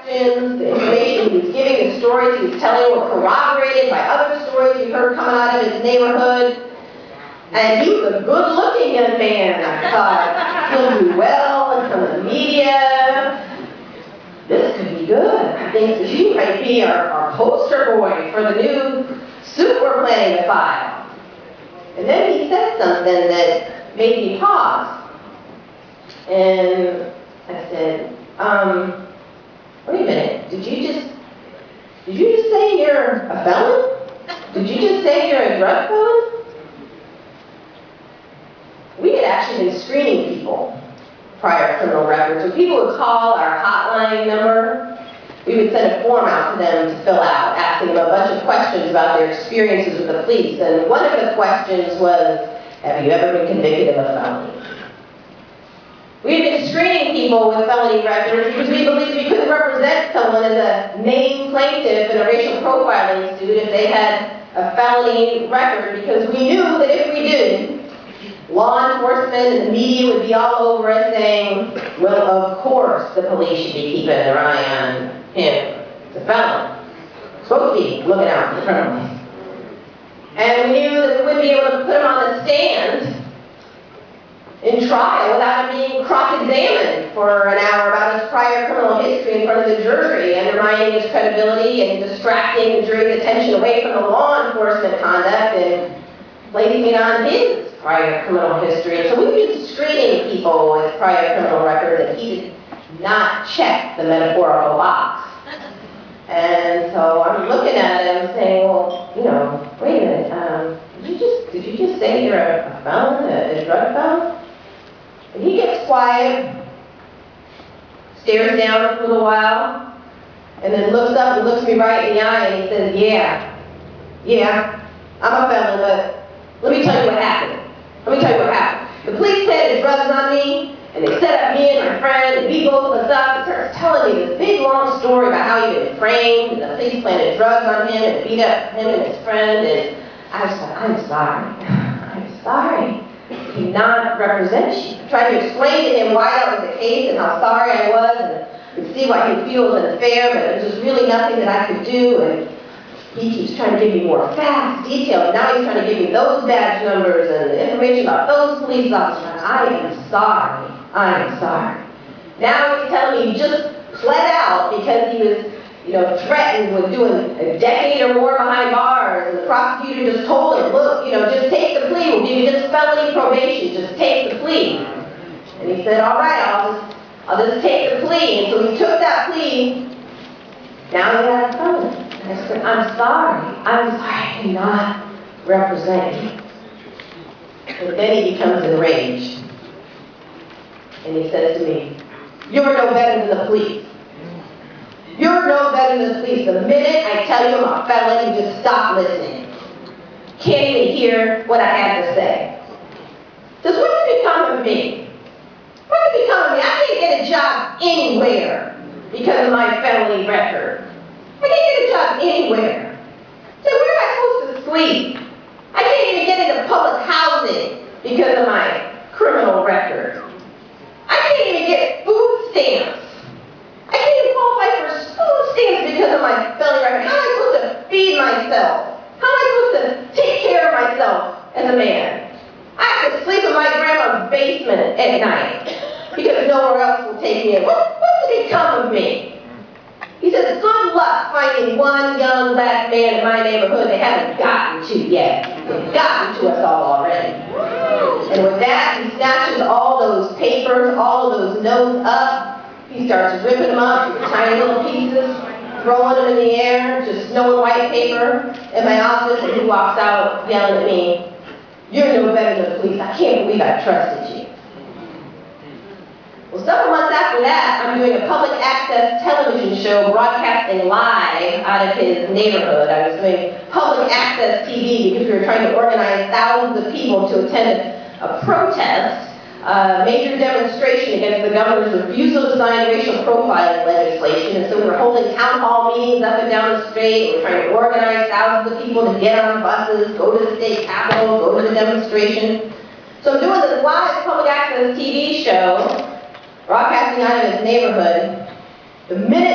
questions. The information he was giving, the stories he was telling were corroborated by other stories we heard coming out of his neighborhood. And he was a good-looking young man. I thought, he'll do well in some of the media. This could be good. I think he might be our poster boy for the new suit we're planning to file. And then he said something that made me pause. And I said, wait a minute, did you just say you're a felon? Did you just say you're a drug felon? We had actually been screening people prior criminal records. When people would call our hotline number, we would send a form out to them to fill out, asking them a bunch of questions about their experiences with the police. And one of the questions was, have you ever been convicted of a felony? We had been screening people with felony records because we believed we couldn't represent someone as a named plaintiff in a racial profiling suit if they had a felony record, because we knew that if we did, law enforcement and the media would be all over us saying, well, of course the police should be keeping their eye on him. It's a felon. Supposed to be looking out for the criminals. And we knew that we wouldn't be able to put him on the stand in trial without him being cross-examined for an hour about his prior criminal history in front of the jury, undermining his credibility and distracting the jury's attention away from the law enforcement conduct and placing it on his prior criminal history. So we've been screening people with prior criminal records, and he did not check the metaphorical box. And so I'm looking at him saying, well, you know, wait a minute, did you just say you're a felon, a drug felon? And he gets quiet, stares down for a little while, and then looks up and looks me right in the eye and he says, yeah, I'm a felon, but let me tell you what happened. The police said the drugs on me, and they set up me and my friend, and we both of us up, and starts telling me this big long story about how he'd been framed, and the police planted drugs on him, and beat up him and his friend, and I was like, I'm sorry. I cannot represent you. I tried to explain to him why that was the case, and how sorry I was, and see why he feels unfair, but there's just really nothing that I could do, and he keeps trying to give me more facts, details. Now he's trying to give me those badge numbers and information about those police officers. I am sorry. Now he's telling me he just pled out because he was, threatened with doing a decade or more behind bars, and the prosecutor just told him, look, just take the plea. We'll give you this felony probation. Just take the plea. And he said, all right, I'll just take the plea. And so he took that plea. Now he had a felony. I said, I'm sorry, I cannot represent you. And then he becomes enraged. And he says to me, you're no better than the police. You're no better than the police. The minute I tell you I'm a felon, you just stop listening. Can't even hear what I have to say. Says, what's become of me? I can't get a job anywhere because of my felony record. I can't get a job anywhere. So where am I supposed to sleep? I can't even get into public housing because of my criminal record. I can't even get food stamps. I can't even qualify for food stamps because of my felony record. How am I supposed to feed myself? How am I supposed to take care of myself as a man? I have to sleep in my grandma's basement at night because nowhere else will take me in. What's become of me? He says, good luck finding one young black man in my neighborhood they haven't gotten to yet. They've gotten to us all already. And with that, he snatches all those papers, all of those notes up. He starts ripping them up into tiny little pieces, throwing them in the air, just snow and white paper in my office, and he walks out yelling at me, you're no better than the police. I can't believe I trusted you. Well, several months after that, I'm doing a public access television show broadcasting live out of his neighborhood. I was doing public access TV because we were trying to organize thousands of people to attend a protest, a major demonstration against the governor's refusal to sign racial profiling legislation. And so we were holding town hall meetings up and down the state. We were trying to organize thousands of people to get on buses, go to the state capitol, go to the demonstration. So I'm doing this live public access TV show, broadcasting out of his neighborhood. The minute